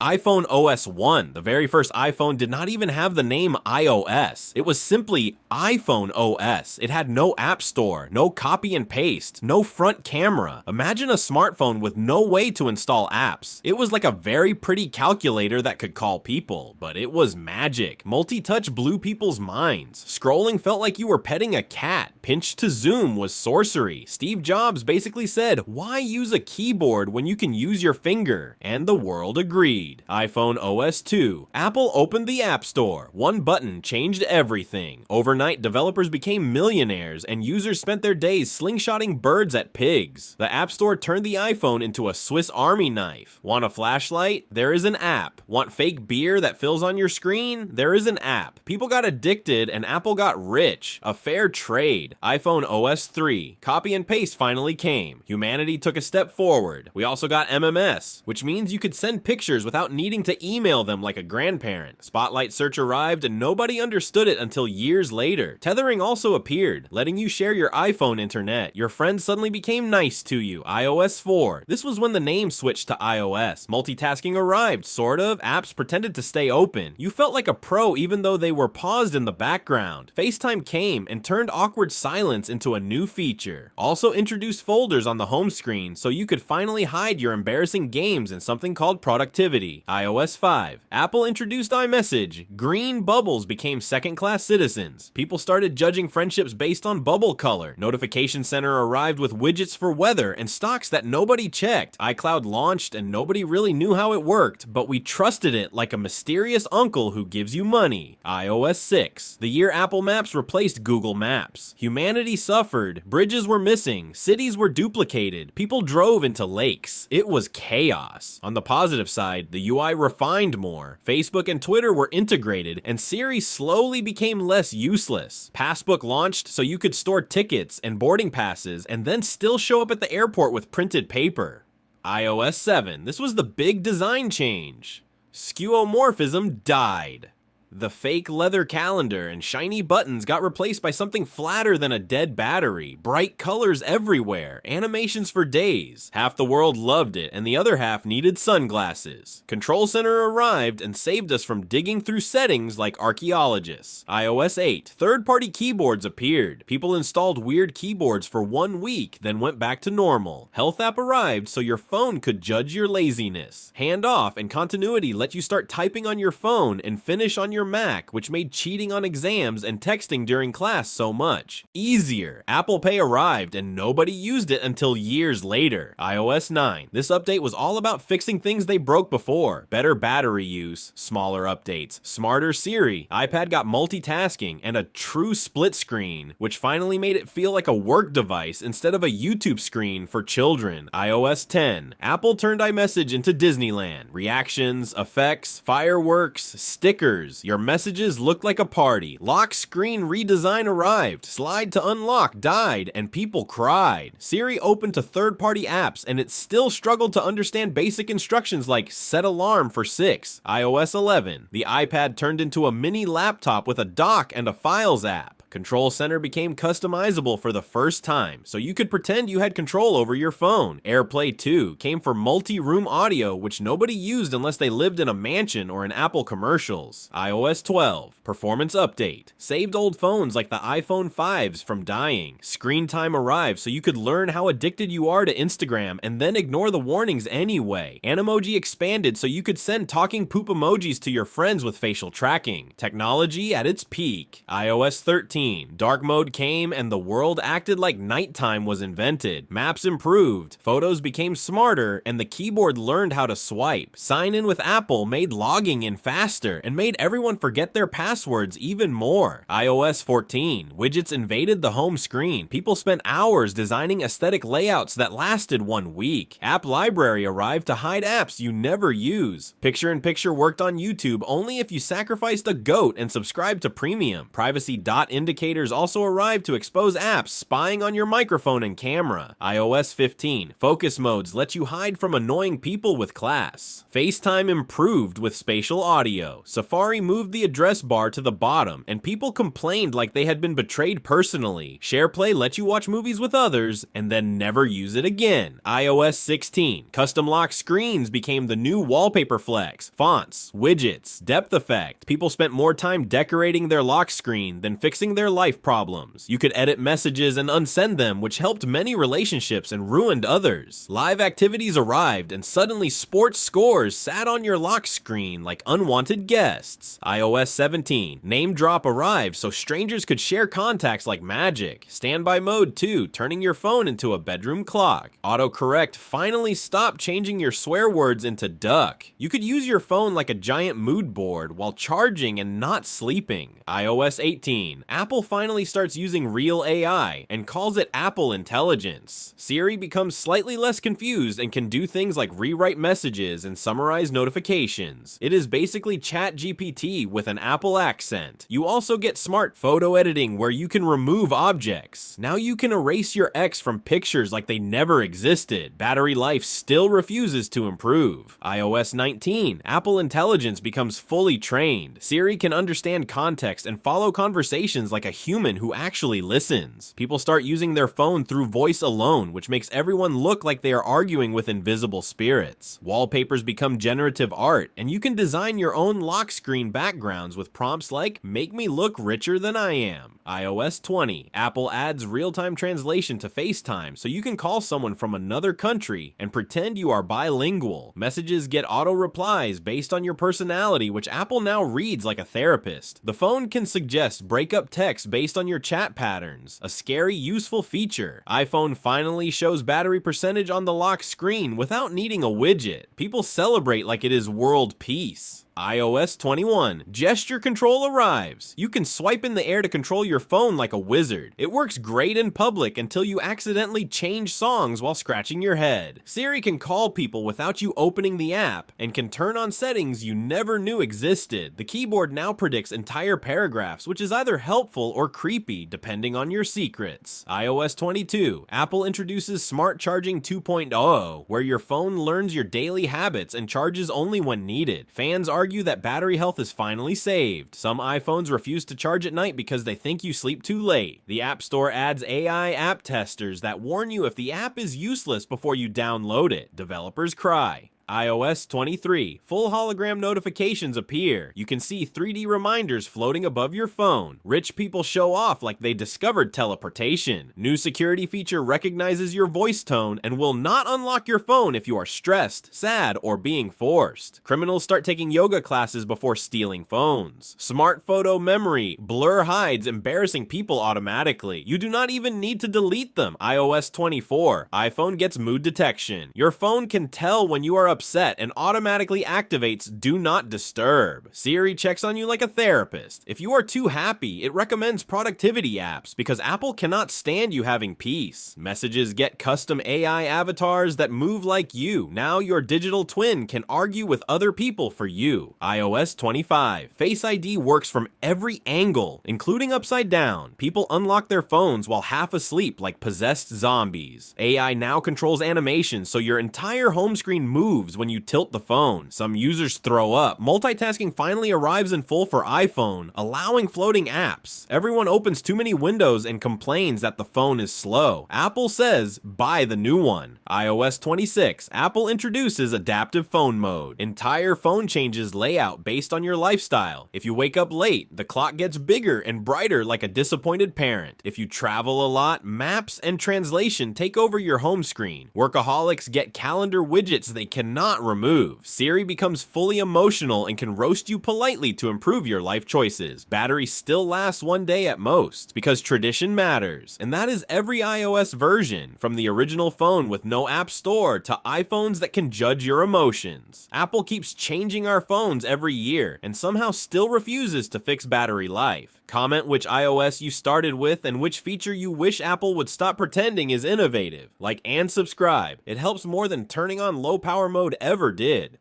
iPhone OS 1, the very first iPhone, did not even have the name iOS. It was simply iPhone OS. It had no app store, no copy and paste, no front camera. Imagine a smartphone with no way to install apps. It was like a very pretty calculator that could call people, but it was magic. Multi-touch blew people's minds. Scrolling felt like you were petting a cat. Pinch to zoom was sorcery. Steve Jobs basically said, "Why use a keyboard when you can use your finger?" And the world agreed. iPhone OS 2. Apple opened the App Store. One button changed everything. Overnight, developers became millionaires, and users spent their days slingshotting birds at pigs. The App Store turned the iPhone into a Swiss Army knife. Want a flashlight? There is an app. Want fake beer that fills on your screen? There is an app. People got addicted, and Apple got rich. A fair trade. iPhone OS 3. Copy and paste finally came. Humanity took a step forward. We also got MMS, which means you could send pictures without needing to email them like a grandparent. Spotlight search arrived and nobody understood it until years later. Tethering also appeared, letting you share your iPhone internet. Your friends suddenly became nice to you. iOS 4. This was when the name switched to iOS. Multitasking arrived, sort of. Apps pretended to stay open. You felt like a pro even though they were paused in the background. FaceTime came and turned awkward silence into a new feature. Also introduced folders on the home screen so you could finally hide your embarrassing games in something called productivity. iOS 5. Apple introduced iMessage. Green bubbles became second-class citizens. People started judging friendships based on bubble color. Notification Center arrived with widgets for weather and stocks that nobody checked. iCloud launched and nobody really knew how it worked, but we trusted it like a mysterious uncle who gives you money. iOS 6. The year Apple Maps replaced Google Maps. Humanity suffered. Bridges were missing. Cities were duplicated. People drove into lakes. It was chaos. On the positive side, the UI refined more. Facebook and Twitter were integrated, and Siri slowly became less useless. Passbook launched so you could store tickets and boarding passes and then still show up at the airport with printed paper. iOS 7. This was the big design change. Skeuomorphism died. The fake leather calendar and shiny buttons got replaced by something flatter than a dead battery. Bright colors everywhere, animations for days. Half the world loved it, and the other half needed sunglasses. Control Center arrived and saved us from digging through settings like archaeologists. iOS 8. Third-party keyboards appeared. People installed weird keyboards for 1 week, then went back to normal. Health app arrived so your phone could judge your laziness. Handoff and continuity let you start typing on your phone and finish on your Mac, which made cheating on exams and texting during class so much easier. Apple Pay arrived and nobody used it until years later. iOS 9. This update was all about fixing things they broke before. Better battery use, smaller updates, smarter Siri, iPad got multitasking, and a true split screen, which finally made it feel like a work device instead of a YouTube screen for children. iOS 10. Apple turned iMessage into Disneyland. Reactions, effects, fireworks, stickers. Your messages looked like a party. Lock screen redesign arrived. Slide to unlock died, and people cried. Siri opened to third-party apps, and it still struggled to understand basic instructions like set alarm for 6. iOS 11. The iPad turned into a mini laptop with a dock and a files app. Control Center became customizable for the first time, so you could pretend you had control over your phone. AirPlay 2 came for multi-room audio, which nobody used unless they lived in a mansion or in Apple commercials. iOS 12. Performance update. Saved old phones like the iPhone 5s from dying. Screen time arrived so you could learn how addicted you are to Instagram and then ignore the warnings anyway. Animoji expanded so you could send talking poop emojis to your friends with facial tracking. Technology at its peak. iOS 13. Dark mode came and the world acted like nighttime was invented. Maps improved, photos became smarter, and the keyboard learned how to swipe. Sign in with Apple made logging in faster and made everyone forget their passwords even more. iOS 14. Widgets invaded the home screen. People spent hours designing aesthetic layouts that lasted 1 week. App Library arrived to hide apps you never use. Picture-in-picture worked on YouTube only if you sacrificed a goat and subscribed to Premium. Privacy.index indicators also arrived to expose apps spying on your microphone and camera. iOS 15, focus modes let you hide from annoying people with class. FaceTime improved with spatial audio. Safari moved the address bar to the bottom, and people complained like they had been betrayed personally. SharePlay let you watch movies with others, and then never use it again. iOS 16, custom lock screens became the new wallpaper flex. Fonts, widgets, depth effect. People spent more time decorating their lock screen than fixing their life problems. You could edit messages and unsend them, which helped many relationships and ruined others. Live activities arrived, and suddenly sports scores sat on your lock screen like unwanted guests. iOS 17, name drop arrived so strangers could share contacts like magic. Standby mode too, turning your phone into a bedroom clock. Autocorrect finally stopped changing your swear words into duck. You could use your phone like a giant mood board while charging and not sleeping. iOS 18, Apple finally starts using real AI and calls it Apple Intelligence. Siri becomes slightly less confused and can do things like rewrite messages and summarize notifications. It is basically ChatGPT with an Apple accent. You also get smart photo editing where you can remove objects. Now you can erase your ex from pictures like they never existed. Battery life still refuses to improve. iOS 19, Apple Intelligence becomes fully trained. Siri can understand context and follow conversations like a human who actually listens. People start using their phone through voice alone, which makes everyone look like they are arguing with invisible spirits. Wallpapers become generative art, and you can design your own lock screen backgrounds with prompts like, "Make me look richer than I am." iOS 20, Apple adds real-time translation to FaceTime so you can call someone from another country and pretend you are bilingual. Messages get auto-replies based on your personality, which Apple now reads like a therapist. The phone can suggest breakup text based on your chat patterns, a scary, useful feature. iPhone finally shows battery percentage on the lock screen without needing a widget. People celebrate like it is world peace. iOS 21, gesture control arrives. You can swipe in the air to control your phone like a wizard. It works great in public until you accidentally change songs while scratching your head. Siri can call people without you opening the app and can turn on settings you never knew existed. The keyboard now predicts entire paragraphs, which is either helpful or creepy depending on your secrets. iOS 22, Apple introduces Smart Charging 2.0, where your phone learns your daily habits and charges only when needed. Fans argue that battery health is finally saved. Some iPhones refuse to charge at night because they think you sleep too late. The App Store adds AI app testers that warn you if the app is useless before you download it. Developers cry. iOS 23, full hologram notifications appear. You can see 3D reminders floating above your phone. Rich people show off like they discovered teleportation. New security feature recognizes your voice tone and will not unlock your phone if you are stressed, sad, or being forced. Criminals start taking yoga classes before stealing phones. Smart photo memory, blur hides embarrassing people automatically. You do not even need to delete them. iOS 24, iPhone gets mood detection. Your phone can tell when you are upset and automatically activates Do Not Disturb. Siri checks on you like a therapist. If you are too happy, it recommends productivity apps because Apple cannot stand you having peace. Messages get custom AI avatars that move like you. Now your digital twin can argue with other people for you. iOS 25, Face ID works from every angle, including upside down. People unlock their phones while half asleep like possessed zombies. AI now controls animations so your entire home screen moves when you tilt the phone. Some users throw up. Multitasking finally arrives in full for iPhone, allowing floating apps. Everyone opens too many windows and complains that the phone is slow. Apple says, buy the new one. iOS 26, Apple introduces adaptive phone mode. Entire phone changes layout based on your lifestyle. If you wake up late, the clock gets bigger and brighter like a disappointed parent. If you travel a lot, maps and translation take over your home screen. Workaholics get calendar widgets they cannot remove. Siri becomes fully emotional and can roast you politely to improve your life choices. Battery still lasts one day at most, because tradition matters. And that is every iOS version, from the original phone with no app store to iPhones that can judge your emotions. Apple keeps changing our phones every year, and somehow still refuses to fix battery life. Comment which iOS you started with and which feature you wish Apple would stop pretending is innovative. Like and subscribe. It helps more than turning on low power mode ever did.